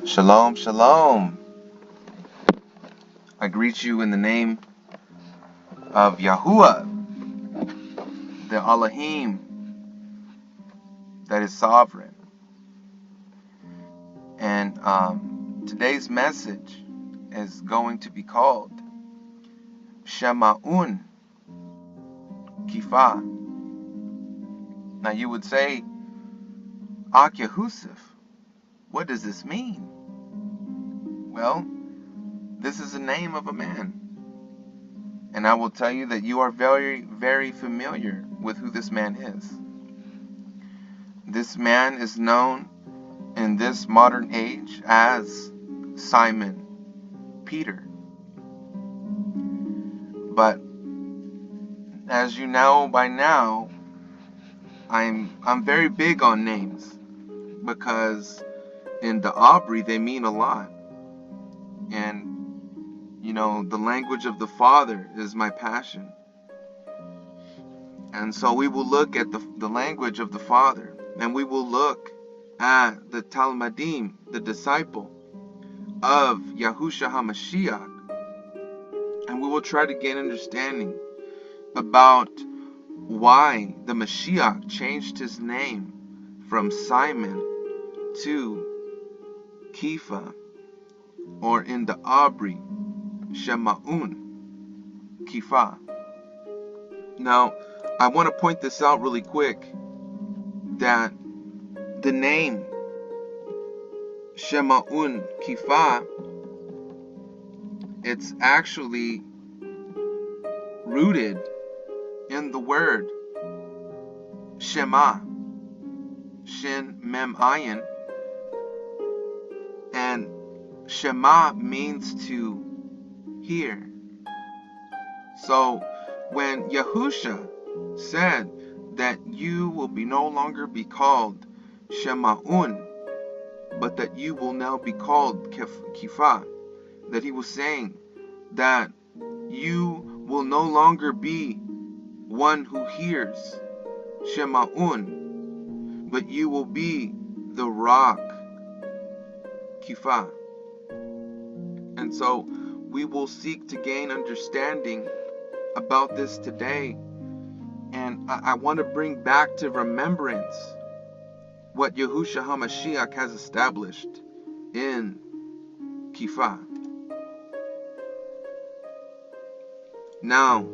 Shalom, shalom. I greet you in the name of Yahuwah, the Elohim that is sovereign. And today's message is going to be called Shema'un Kifa. Now you would say, Ak Yahusuf, what does this mean? Well, this is the name of a man. And I will tell you that you are very, very familiar with who this man is. This man is known in this modern age as Simon Peter. But as you know by now, I'm very big on names because in the Aubrey they mean a lot. And you know, the language of the Father is my passion. And so we will look at the language of the Father, and we will look at the Talmudim, the disciple of Yahusha Messiah, and we will try to gain understanding about why the Mashiach changed his name from Simon to Kifa, or in the Aubrey, Shema'un Kifa. Now, I want to point this out really quick, that the name Shema'un Kifa, it's actually rooted in the word Shema, Shin Mem Ayin, and Shema means to hear. So when Yahusha said that you will no longer be called Shema'un, but that you will now be called Kifa, that he was saying that you will no longer be one who hears Shema'un, but you will be the rock Kifa. And so we will seek to gain understanding about this today. And I want to bring back to remembrance what Yahusha HaMashiach has established in Kifa. Now,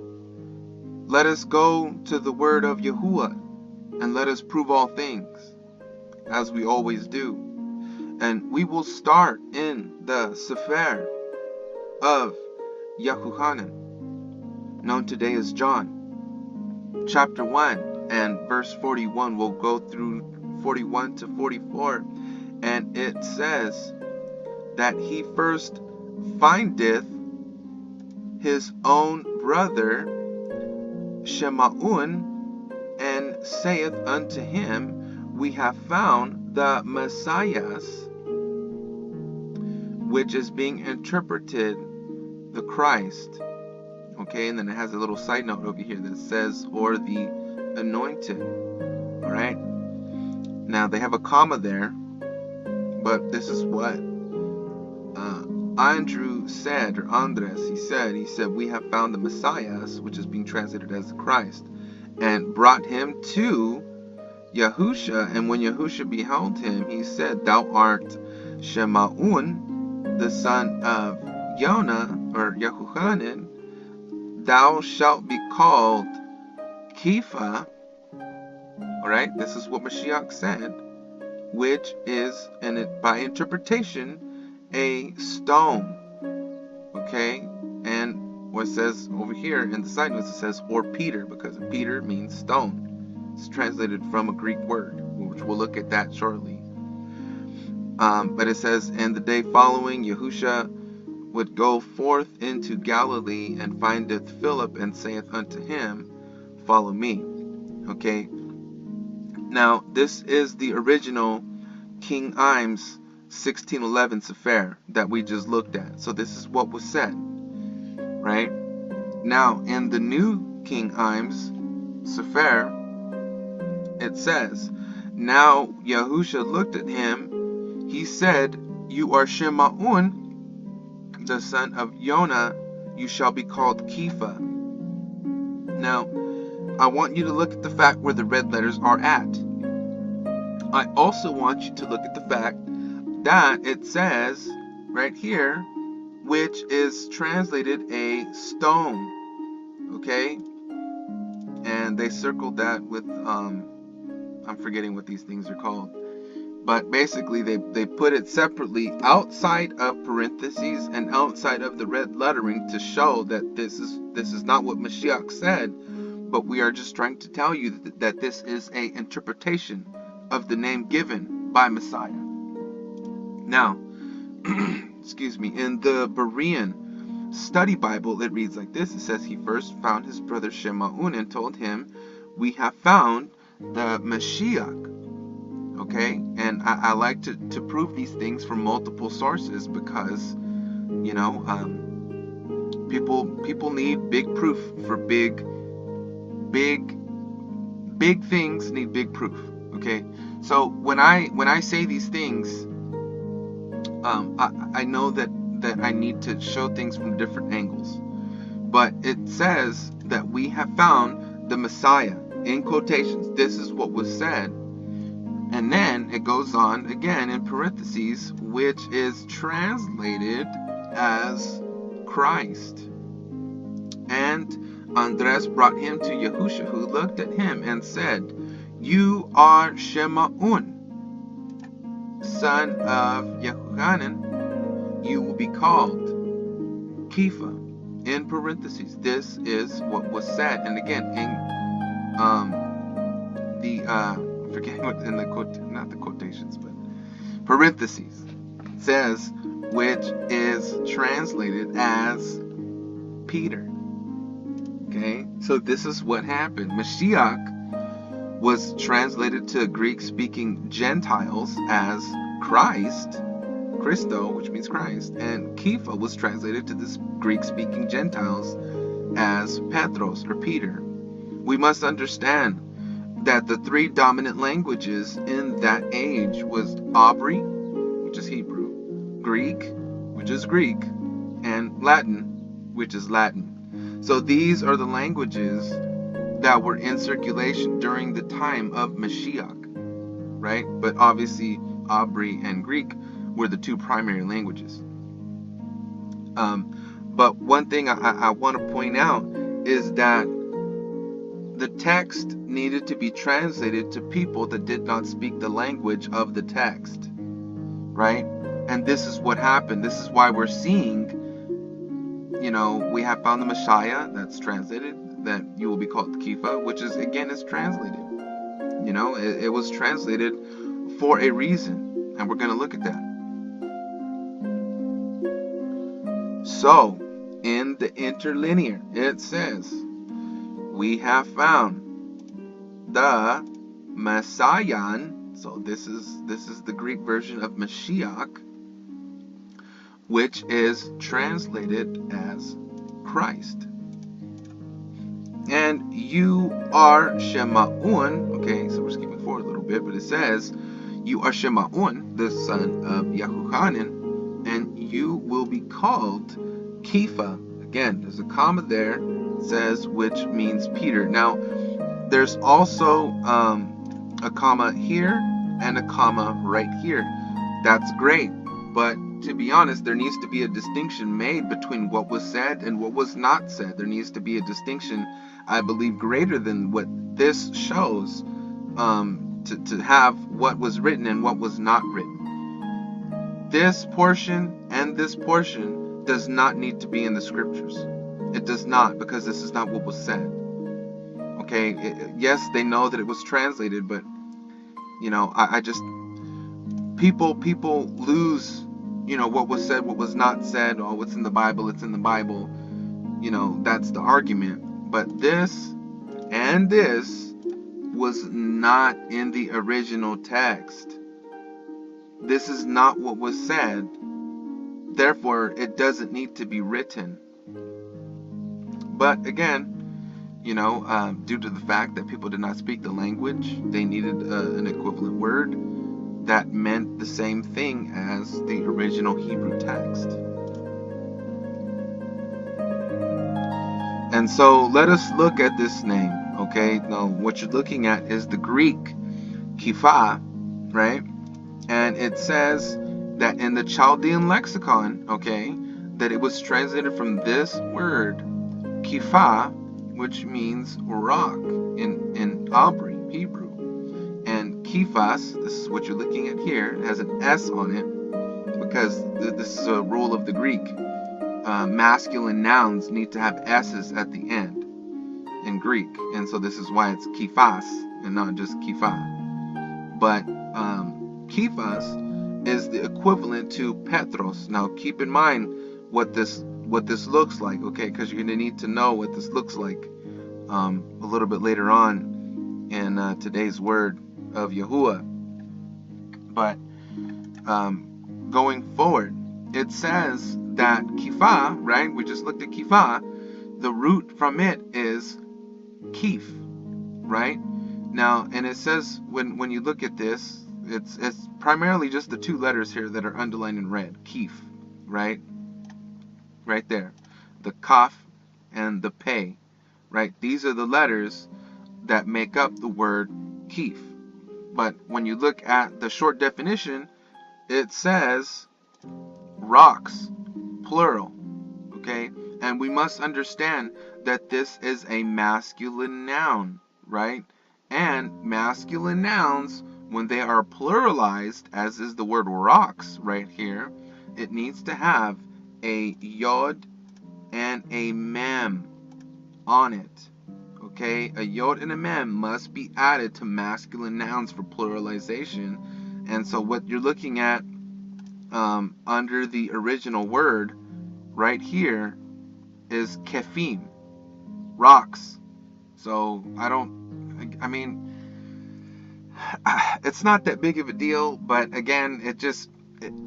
let us go to the word of Yahuwah, and let us prove all things, as we always do. And we will start in the Sefer of Yahuchanan, known today as John, chapter 1 and verse 41. We'll go through 41 to 44, and it says that he first findeth his own brother Shema'un, and saith unto him, we have found the Messiah, which is being interpreted the Christ. Okay, and then it has a little side note over here that says, or the anointed. Alright, now they have a comma there, but this is what Andrew said, or Andres, he said, we have found the Messiah, which is being translated as the Christ, and brought him to Yahusha. And when Yahusha beheld him, he said, thou art Shema'un, the son of Yonah, or Yahuchanan, thou shalt be called Kifa. Alright, this is what Mashiach said, which is, by interpretation, a stone. Okay, and what it says over here in the side notes, it says, or Peter, because Peter means stone. It's translated from a Greek word, which we'll look at that shortly. But it says, and the day following, Yahusha would go forth into Galilee, and findeth Philip, and saith unto him, follow me. Okay, now this is the original King Im's 1611 Sefer that we just looked at. So this is what was said, right? Now in the new King Im's Sefer, it says, now Yahusha looked at him, he said, You are Shemaun, the son of Yonah. You shall be called Kepha. Now, I want you to look at the fact where the red letters are at. I also want you to look at the fact that it says right here, which is translated a stone. Okay? And they circled that with, I'm forgetting what these things are called. But basically, they put it separately outside of parentheses and outside of the red lettering to show that this is not what Mashiach said, but we are just trying to tell you that this is a interpretation of the name given by Messiah. Now, excuse me, in the Berean Study Bible, it reads like this. It says, he first found his brother Shemaun and told him, we have found the Mashiach. Okay, and I like to prove these things from multiple sources because, you know, people need big proof for big things need big proof. Okay, so when I say these things, I know that I need to show things from different angles, but it says that we have found the Messiah in quotations. This is what was said. And then it goes on again in parentheses, which is translated as Christ. And Andres brought him to Yahusha, who looked at him and said, you are Shemaun, son of Yahuhanan. You will be called Kepha, in parentheses. This is what was said. And again, in forgetting what in the not the quotations, but parentheses, says, which is translated as Peter. Okay, so this is what happened. Mashiach was translated to Greek-speaking Gentiles as Christ, Christo, which means Christ, and Kepha was translated to this Greek-speaking Gentiles as Petros, or Peter. We must understand that the three dominant languages in that age was Abri, which is Hebrew, Greek, which is Greek, and Latin, which is Latin. So these are the languages that were in circulation during the time of Mashiach, right? But obviously Abri and Greek were the two primary languages. But one thing I want to point out is that the text needed to be translated to people that did not speak the language of the text, right? And this is what happened. This is why we're seeing, you know, we have found the Messiah, that's translated, that you will be called Kepha, which is, again, is translated. You know, it was translated for a reason, and we're going to look at that. So, in the interlinear, it says, we have found the Messiah. So this is the Greek version of Mashiach, which is translated as Christ. And you are Shemaun. Okay, so we're skipping forward a little bit, but it says, you are Shemaun, the son of Yahuhanan, and you will be called Kepha. Again, there's a comma there. It says, which means Peter. Now, there's also a comma here and a comma right here. That's great, but to be honest, there needs to be a distinction made between what was said and what was not said. There needs to be a distinction, I believe, greater than what this shows, to have what was written and what was not written. This portion and this portion does not need to be in the scriptures. It does not, because this is not what was said. Okay, yes, they know that it was translated, but, you know, I just, people lose, you know, what was said, what was not said. Oh, what's in the Bible, it's in the Bible. You know, that's the argument. But this and this was not in the original text. This is not what was said. Therefore, it doesn't need to be written. But again, you know, due to the fact that people did not speak the language, they needed an equivalent word. that meant the same thing as the original Hebrew text. And so let us look at this name, okay? Now, what you're looking at is the Greek Kipha, right? And it says that in the Chaldean lexicon, okay, that it was translated from this word, Kipha, which means rock in Abri, Hebrew. And Kephas, this is what you're looking at here, it has an S on it, because this is a rule of the Greek. Masculine nouns need to have S's at the end in Greek, and so this is why it's Kephas and not just Kipha. But Kephas is the equivalent to Petros. Now keep in mind what this looks like, okay? Because you're going to need to know what this looks like a little bit later on in today's word of Yahuwah. But going forward, it says that Kipha, right? We just looked at Kipha. The root from it is Kif, right? Now, and it says when you look at this, it's primarily just the two letters here that are underlined in red, Kif, right? Right there, the Kaf and the Pei, right? These are the letters that make up the word Kif. But when you look at the short definition, it says rocks, plural, okay? And we must understand that this is a masculine noun, right? And masculine nouns, when they are pluralized, as is the word rocks right here, it needs to have a yod and a mem on it, okay? A yod and a mem must be added to masculine nouns for pluralization. And so what you're looking at under the original word right here is kephim, rocks. So I mean, it's not that big of a deal, but again,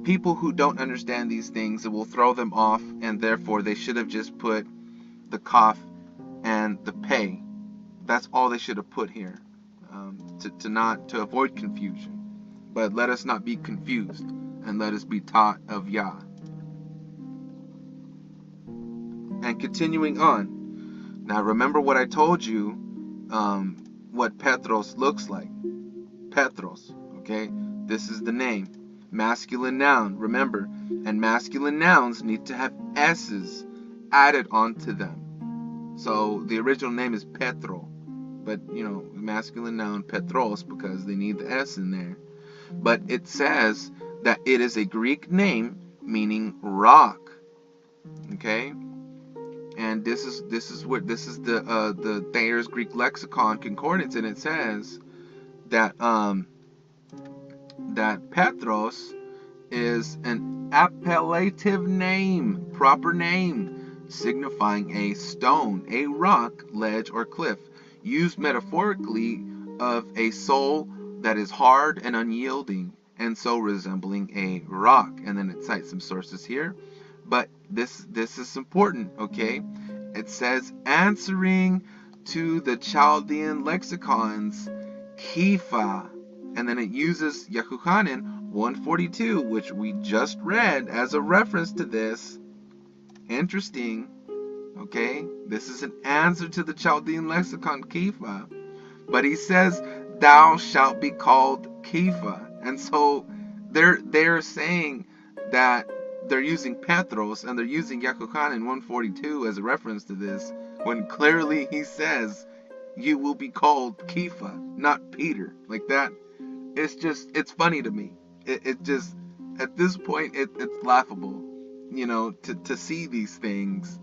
people who don't understand these things, it will throw them off, and therefore they should have just put the kaf and the pei. That's all they should have put here, to avoid confusion. But let us not be confused, and let us be taught of Yah. And continuing on. Now remember what I told you, what Petros looks like. Petros, okay? This is the name. Masculine noun, remember. And masculine nouns need to have S's added onto them. So the original name is Petro. But, masculine noun Petros, because they need the S in there. But it says that it is a Greek name meaning rock. Okay? And this is the Thayer's Greek Lexicon Concordance, and it says that that Petros is an appellative name, proper name, signifying a stone, a rock, ledge, or cliff, used metaphorically of a soul that is hard and unyielding, and so resembling a rock. And then it cites some sources here. But this is important, okay? It says, answering to the Chaldean lexicons, Kipha, and then it uses Yahuchanan 142, which we just read as a reference to this. Interesting, okay? This is an answer to the Chaldean lexicon, Kipha. But he says, thou shalt be called Kipha. And so they're saying that they're using Petros and they're using Yahuchanan 142 as a reference to this, when clearly he says you will be called Kipha, not Peter. Like that, it's funny to me. It just, at this point, it's laughable, to see these things.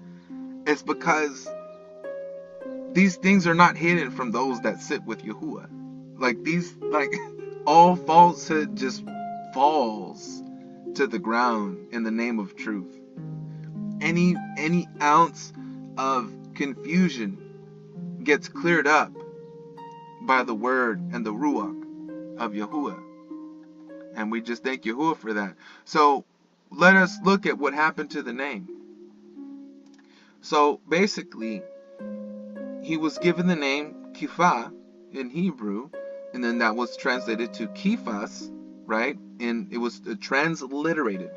It's because these things are not hidden from those that sit with Yahuwah. All falsehood just falls to the ground in the name of truth. Any ounce of confusion gets cleared up by the word and the ruach of Yahuwah. And we just thank Yahuwah for that. So let us look at what happened to the name. So basically, he was given the name Kipha in Hebrew, and then that was translated to Kephas right? And it was transliterated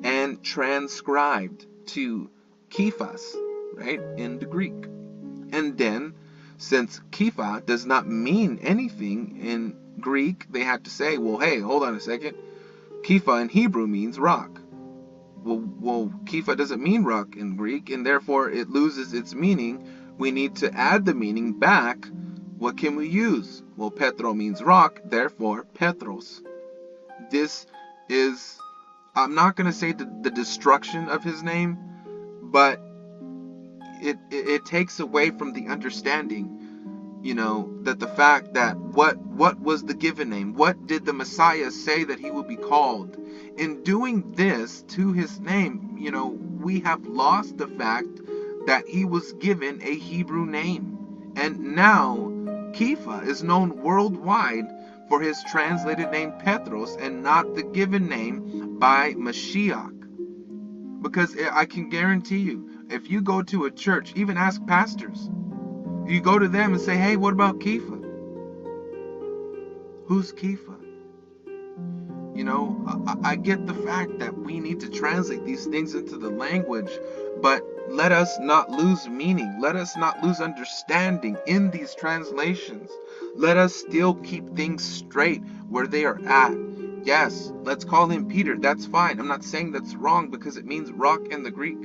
and transcribed to Kephas, right, in the Greek. And then, since Kepha does not mean anything in Greek, they had to say, well, hey, hold on a second. Kepha in Hebrew means rock. Well, Kepha doesn't mean rock in Greek, and therefore it loses its meaning. We need to add the meaning back. What can we use? Well, Petro means rock, therefore Petros. This is, I'm not going to say the destruction of his name, but it takes away from the understanding, that the fact that what was the given name? What did the Messiah say that he would be called? In doing this to his name, we have lost the fact that he was given a Hebrew name. And now Kepha is known worldwide for his translated name Petros and not the given name by Mashiach. Because I can guarantee you, if you go to a church, even ask pastors, you go to them and say, hey, what about Kepha? Who's Kepha? I get the fact that we need to translate these things into the language, but let us not lose meaning. Let us not lose understanding in these translations. Let us still keep things straight where they are at. Yes, let's call him Peter. That's fine. I'm not saying that's wrong because it means rock in the Greek.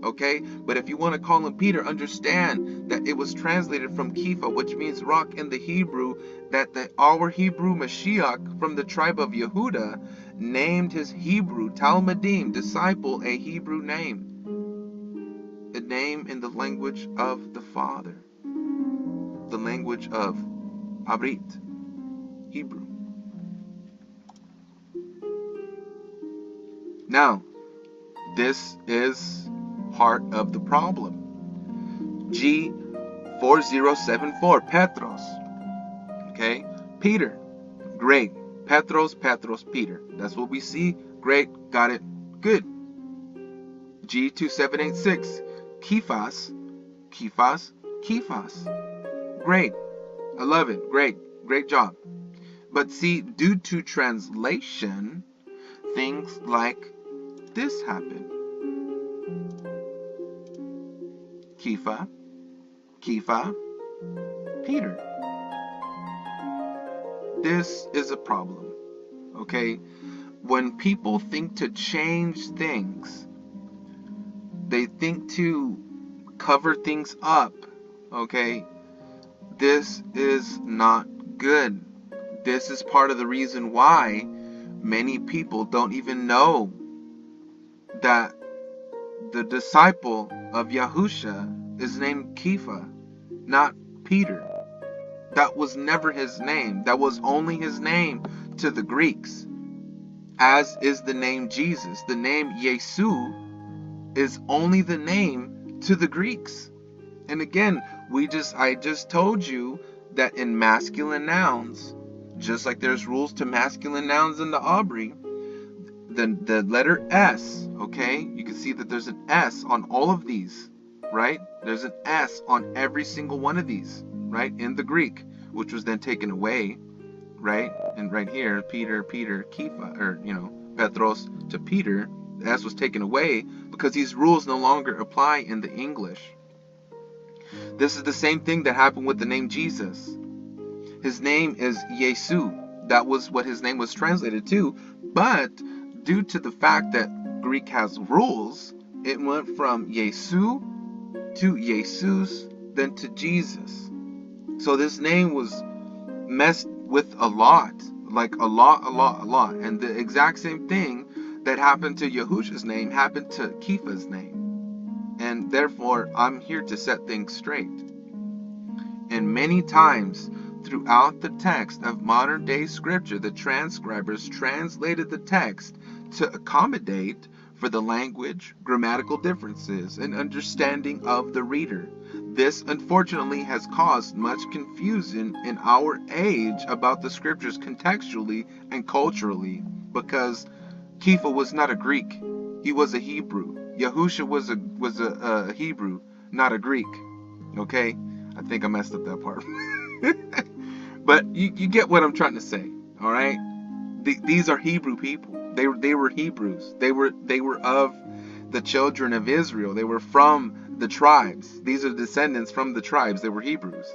Okay? But if you want to call him Peter, understand that it was translated from Kepha, which means rock in the Hebrew, that our Hebrew Mashiach from the tribe of Yehuda named his Hebrew Talmudim disciple a Hebrew name. A name in the language of the Father. The language of Abrit, Hebrew. Now, this is part of the problem. G4074, Petros. Okay, Peter. Great. Petros, Peter. That's what we see. Great. Got it. Good. G2786, Kephas. Great. I love it. Great job. But see, due to translation, things like this happen. Kepha, Peter. This is a problem, okay? When people think to change things, they think to cover things up, okay? This is not good. This is part of the reason why many people don't even know that the disciple of Yahusha is named Kepha, not Peter. That was never his name. That was only his name to the Greeks, as is the name Jesus. The name Yesu is only the name to the Greeks. And again, I just told you that in masculine nouns, just like there's rules to masculine nouns in the Abri, the letter S, okay? You can see that there's an S on all of these, right? There's an S on every single one of these, right? In the Greek, which was then taken away, right? And right here, Peter, Kepha, or, Petros to Peter, the S was taken away because these rules no longer apply in the English. This is the same thing that happened with the name Jesus. His name is Yesu. That was what his name was translated to, but due to the fact that Greek has rules, it went from Yesu to Jesus, then to Jesus. So this name was messed with a lot. Like a lot. And the exact same thing that happened to Yahusha's name happened to Kepha's name. And therefore, I'm here to set things straight. And many times throughout the text of modern day scripture, the transcribers translated the text to accommodate for the language, grammatical differences, and understanding of the reader. This, unfortunately, has caused much confusion in our age about the scriptures contextually and culturally, because Kepha was not a Greek, he was a Hebrew. Yahusha was a Hebrew, not a Greek. Okay? I think I messed up that part. But you get what I'm trying to say, all right? These are Hebrew people. They were Hebrews. They were of the children of Israel. They were from the tribes. These are descendants from the tribes. They were Hebrews.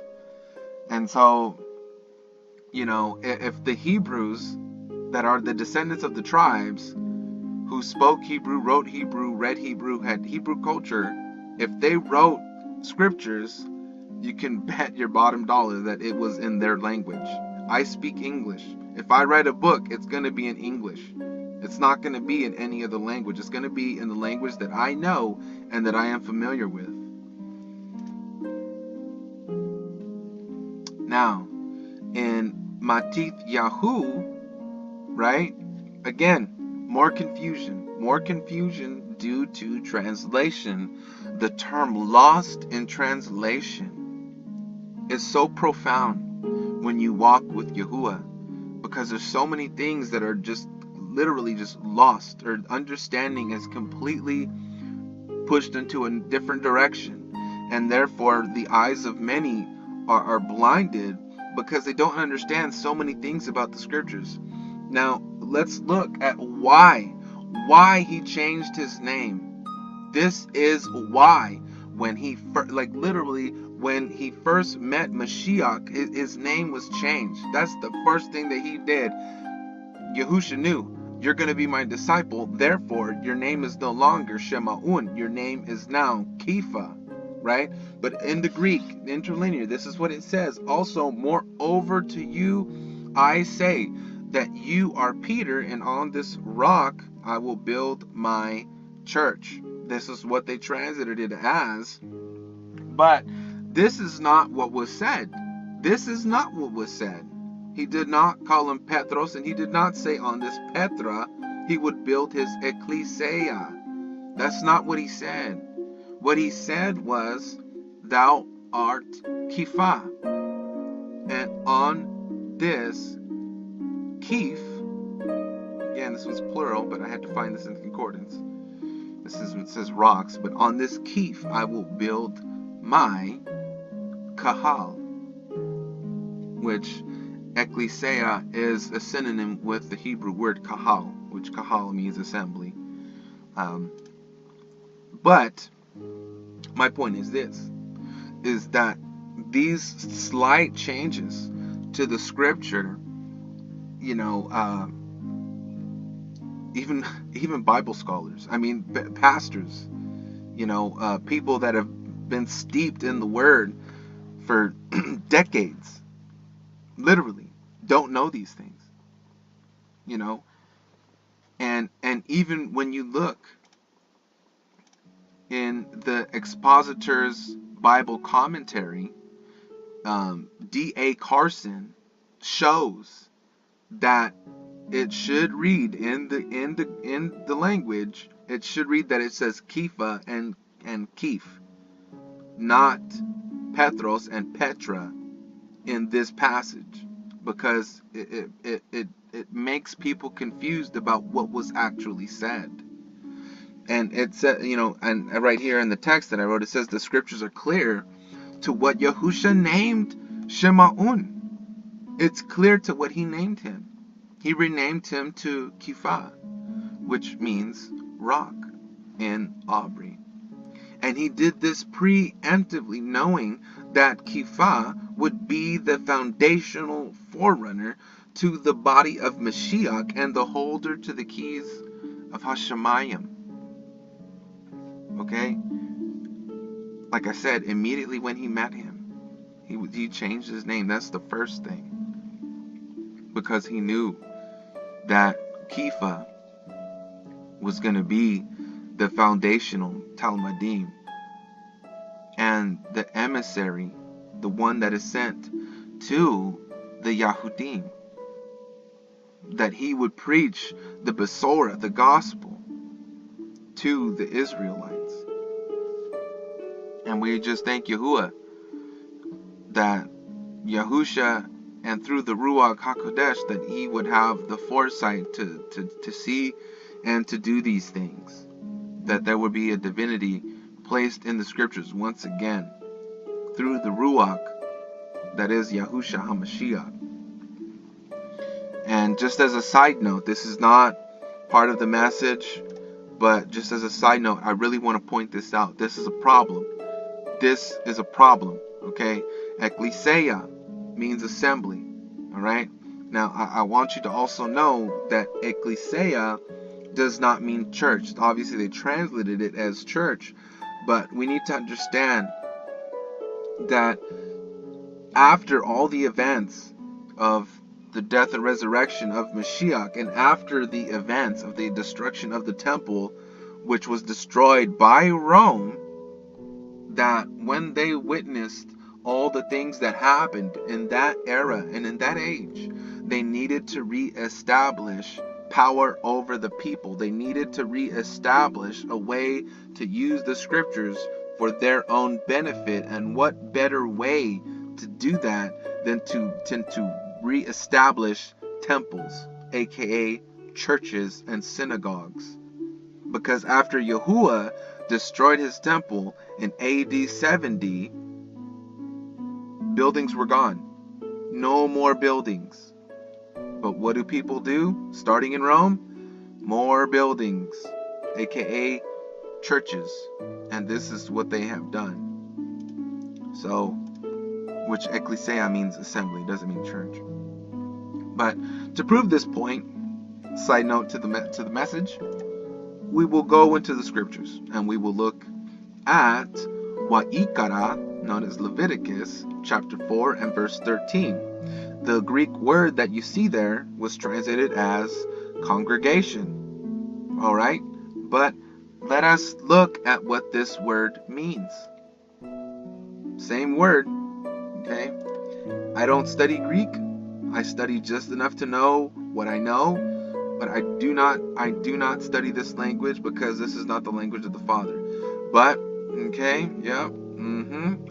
And so, if the Hebrews that are the descendants of the tribes who spoke Hebrew, wrote Hebrew, read Hebrew, had Hebrew culture, if they wrote scriptures, you can bet your bottom dollar that it was in their language. I speak English. If I write a book, it's going to be in English. It's not going to be in any other language. It's going to be in the language that I know and that I am familiar with. Now, in Matith Yahu, right? Again, more confusion due to translation. The term lost in translation is so profound when you walk with Yahuwah, because there's so many things that are just literally just lost, or understanding is completely pushed into a different direction, and therefore the eyes of many are blinded because they don't understand so many things about the scriptures. Now, let's look at why he changed his name. This is why. When he when he first met Mashiach, his name was changed. That's the first thing that he did. Yahusha knew, you're going to be my disciple, therefore your name is no longer Shema'un, your name is now Kepha, right? But in the Greek, the interlinear, this is what it says. Also, moreover to you I say that you are Peter, and on this rock I will build my church. This is what they translated it as. But this is not what was said. This is not what was said. He did not call him Petros, and he did not say on this Petra he would build his ecclesia. That's not what he said. What he said was, thou art Kepha, and on this Keph, again this was plural, but I had to find this in concordance. This is what it says rocks, but on this Keph I will build my kahal, which ecclesia is a synonym with the Hebrew word kahal, which kahal means assembly. But my point is this, is that these slight changes to the scripture, even Bible scholars, pastors, people that have been steeped in the word for decades, literally don't know these things, and even when you look in the expositor's Bible commentary, D.A. Carson shows that it should read in the language, it should read that it says Kepha and Keph, not Petros and Petra in this passage, because it makes people confused about what was actually said. And it said, and right here in the text that I wrote, it says the scriptures are clear to what Yahusha named Shema'un. It's clear to what he named him. He renamed him to Kepha, which means rock in Abri. And he did this preemptively, knowing that Kepha would be the foundational forerunner to the body of Mashiach and the holder to the keys of Hashemayim. Okay? Like I said, immediately when he met him, he changed his name. That's the first thing. Because he knew that Kepha was going to be the foundational Talmudim and the emissary, the one that is sent to the Yahudim, that he would preach the Besorah, the gospel, to the Israelites. And we just thank Yahuwah that Yahusha, and through the Ruach HaKodesh, that he would have the foresight to see and to do these things, that there would be a divinity placed in the scriptures once again through the Ruach that is Yahusha HaMashiach. And just as a side note, this is not part of the message, but just as a side note, I really want to point this out. This is a problem. This is a problem, okay? Ecclesia means assembly, all right? Now, I want you to also know that ecclesia does not mean church. Obviously, they translated it as church, but we need to understand that after all the events of the death and resurrection of Mashiach, and after the events of the destruction of the temple, which was destroyed by Rome, that when they witnessed all the things that happened in that era and in that age, they needed to reestablish power over the people. They needed to reestablish a way to use the scriptures for their own benefit. And what better way to do that than to reestablish temples, aka churches and synagogues? Because after Yahuwah destroyed his temple in AD 70, buildings were gone. No more buildings. But what do people do? Starting in Rome, more buildings, aka churches. And this is what they have done. So, which ecclesia means assembly, doesn't mean church. But to prove this point, side note to the message, we will go into the scriptures and we will look at YAHUAH, known as Leviticus chapter 4 and verse 13. The Greek word that you see there was translated as congregation. All right, but let us look at what this word means. Same word. Okay, I don't study Greek. I study just enough to know what I know, but I do not study this language because this is not the language of the Father. But okay, yep.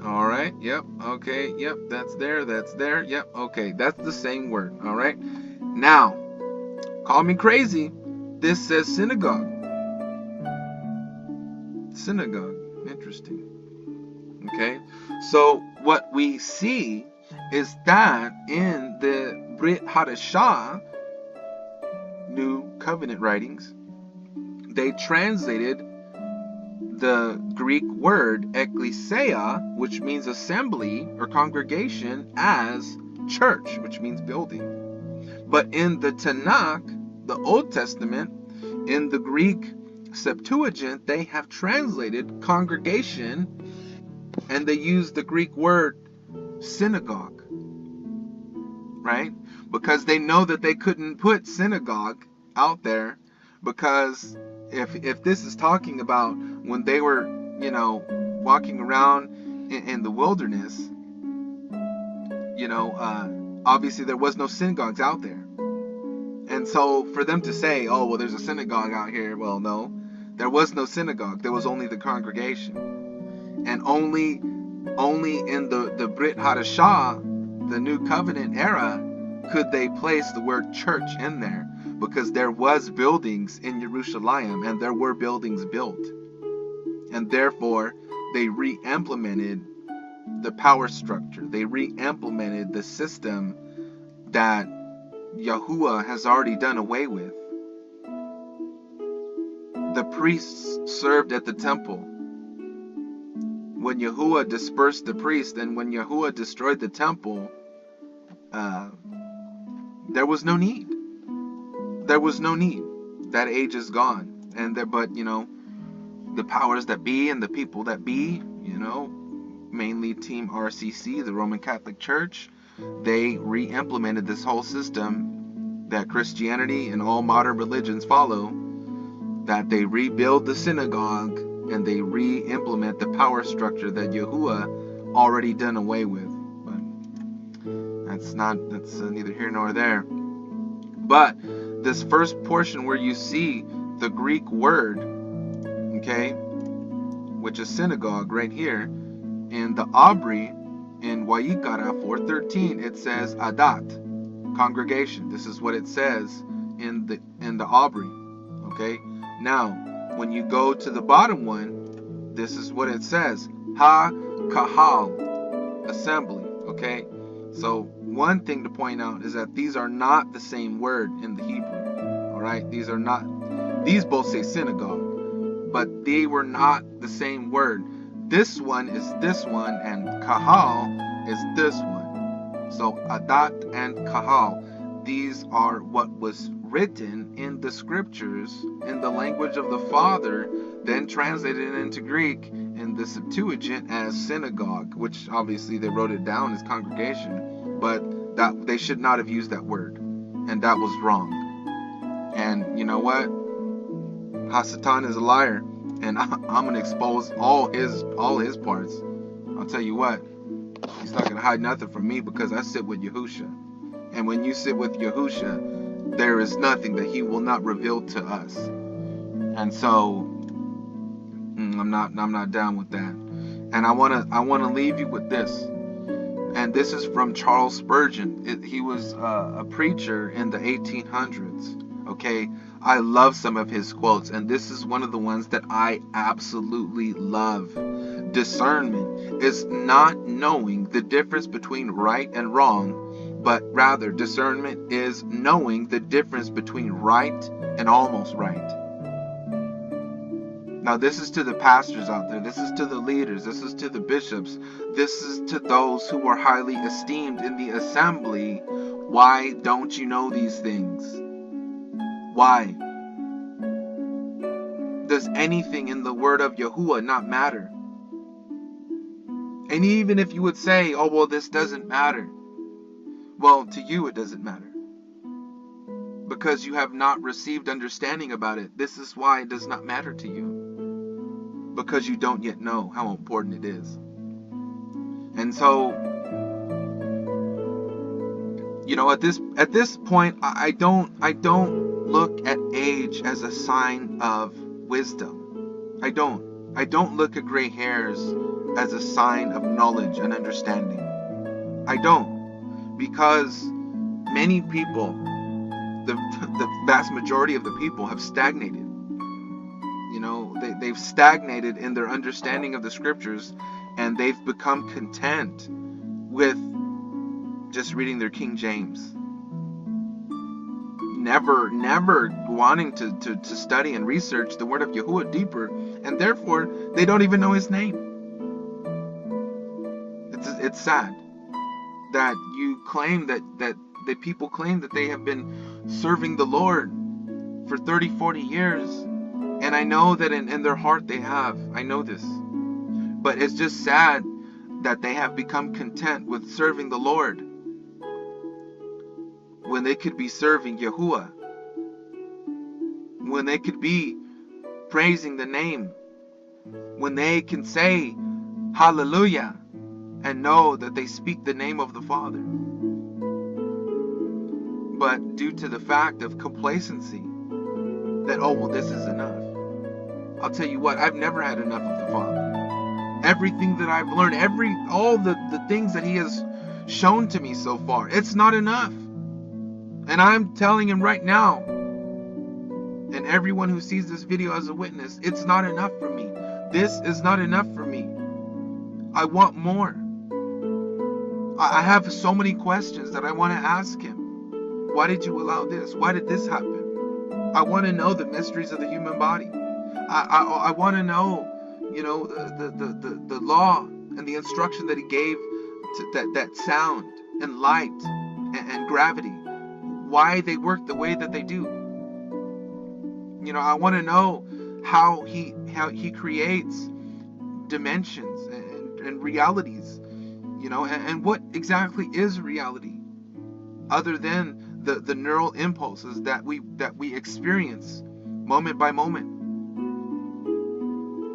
All right. Yep. Okay. Yep. That's there. Yep. Okay. That's the same word. All right. Now, call me crazy. This says synagogue. Synagogue. Interesting. Okay. So what we see is that in the Brit Hadashah, New Covenant writings, they translated the Greek word ecclesia, which means assembly or congregation, as church, which means building. But in the Tanakh, the Old Testament, in the Greek Septuagint, they have translated congregation and they use the Greek word synagogue, right? Because they know that they couldn't put synagogue out there, because if this is talking about when they were, walking around in the wilderness, obviously there was no synagogues out there. And so for them to say, oh, well, there's a synagogue out here, well, no, there was no synagogue. There was only the congregation. And only in the Brit Hadashah, the New Covenant era, could they place the word church in there, because there was buildings in Jerusalem and there were buildings built. And therefore, they re-implemented the power structure. They re-implemented the system that Yahuwah has already done away with. The priests served at the temple. When Yahuwah dispersed the priests and when Yahuwah destroyed the temple, there was no need. There was no need. That age is gone. But the powers that be and the people that be, mainly Team RCC, the Roman Catholic Church, they re-implemented this whole system that Christianity and all modern religions follow, that they rebuild the synagogue and they re-implement the power structure that Yahuwah already done away with. But that's neither here nor there. But this first portion where you see the Greek word, okay, which is synagogue right here, in the Abri, in YAHUAH 4:13, it says Adat, congregation. This is what it says in the Abri. Okay. Now, when you go to the bottom one, this is what it says: Ha Kahal, assembly. Okay. So one thing to point out is that these are not the same word in the Hebrew. All right, these are not. These both say synagogue, but they were not the same word. This one is this one, and kahal is this one. So adat and kahal, these are what was written in the scriptures in the language of the Father, then translated into Greek in the Septuagint as synagogue, which obviously they wrote it down as congregation, but that they should not have used that word, and that was wrong. And you know what? Hasatan is a liar, and I'm gonna expose all his parts. I'll tell you what, he's not gonna hide nothing from me, because I sit with Yahusha, and when you sit with Yahusha, there is nothing that he will not reveal to us. And so I'm not down with that. And I wanna leave you with this. And this is from Charles Spurgeon. He was a preacher in the 1800s. Okay, I love some of his quotes, and this is one of the ones that I absolutely love. Discernment is not knowing the difference between right and wrong, but rather discernment is knowing the difference between right and almost right. Now, this is to the pastors out there. This is to the leaders. This is to the bishops. This is to those who are highly esteemed in the assembly. Why don't you know these things? Why? Does anything in the word of Yahuwah not matter? And even if you would say, oh, well, this doesn't matter. Well, to you it doesn't matter, because you have not received understanding about it. This is why it does not matter to you, because you don't yet know how important it is. And so, you know, at this point, I don't look at age as a sign of wisdom. I don't look at gray hairs as a sign of knowledge and understanding. I don't, because many people, the vast majority of the people, have stagnated. You know, they've stagnated in their understanding of the scriptures, and they've become content with just reading their King James. Never wanting to study and research the word of Yahuwah deeper, and therefore they don't even know his name. It's sad that you claim that people claim that they have been serving the Lord for 30, 40 years. And I know that in their heart they have. I know this. But it's just sad that they have become content with serving the Lord when they could be serving Yahuwah. When they could be praising the name. When they can say hallelujah and know that they speak the name of the Father. But due to the fact of complacency, that, oh, well, this is enough. I'll tell you what, I've never had enough of the Father. Everything that I've learned, all the things that he has shown to me so far, it's not enough. And I'm telling him right now, and everyone who sees this video as a witness, it's not enough for me. This is not enough for me. I want more. I have so many questions that I want to ask him. Why did you allow this? Why did this happen? I want to know the mysteries of the human body. I want to know, you know, the law and the instruction that he gave to that sound and light and gravity. Why they work the way that they do. You know, I want to know how he creates dimensions and realities. You know, and what exactly is reality, other than the neural impulses that we experience moment by moment.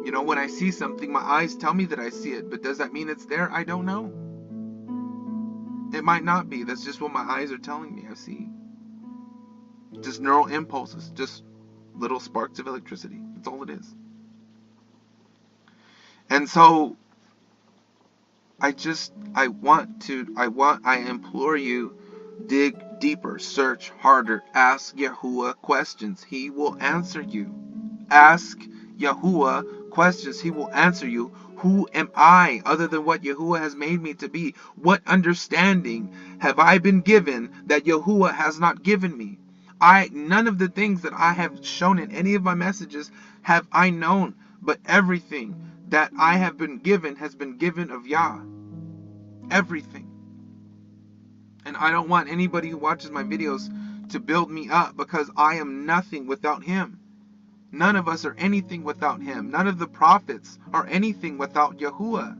You know, when I see something, my eyes tell me that I see it, but does that mean it's there? I don't know. It might not be. That's just what my eyes are telling me I see. Just neural impulses, just little sparks of electricity. That's all it is. And so I implore you, dig deeper, search harder, ask Yahuwah questions. He will answer you. Ask Yahuwah questions. He will answer you. Who am I other than what Yahuwah has made me to be? What understanding have I been given that Yahuwah has not given me? None of the things that I have shown in any of my messages have I known, but everything that I have been given has been given of Yah. Everything. And I don't want anybody who watches my videos to build me up, because I am nothing without Him. None of us are anything without Him. None of the prophets are anything without Yahuwah.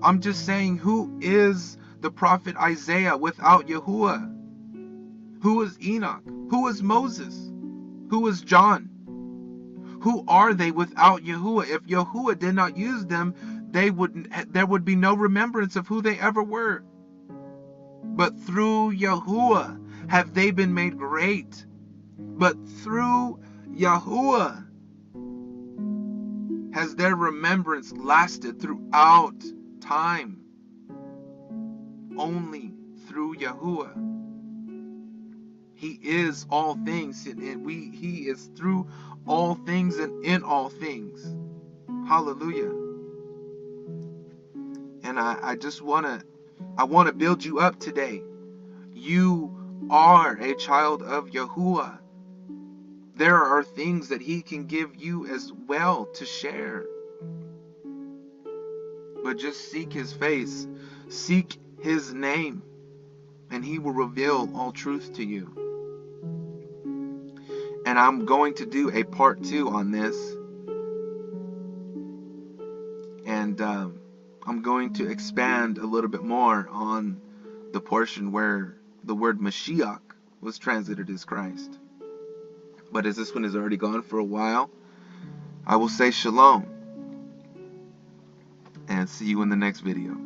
I'm just saying, who is the prophet Isaiah without Yahuwah? Who is Enoch? Who is Moses? Who is John? Who are they without Yahuwah? If Yahuwah did not use them, there would be no remembrance of who they ever were. But through Yahuwah have they been made great. But through Yahuwah has their remembrance lasted throughout time. Only through Yahuwah. He is all things, and He is through all things and in all things. Hallelujah. And I want to build you up today. You are a child of Yahuwah. There are things that He can give you as well to share. But just seek His face. Seek His name. And He will reveal all truth to you. And I'm going to do a part 2 on this. And I'm going to expand a little bit more on the portion where the word Mashiach was translated as Christ. But as this one is already gone for a while, I will say shalom. And see you in the next video.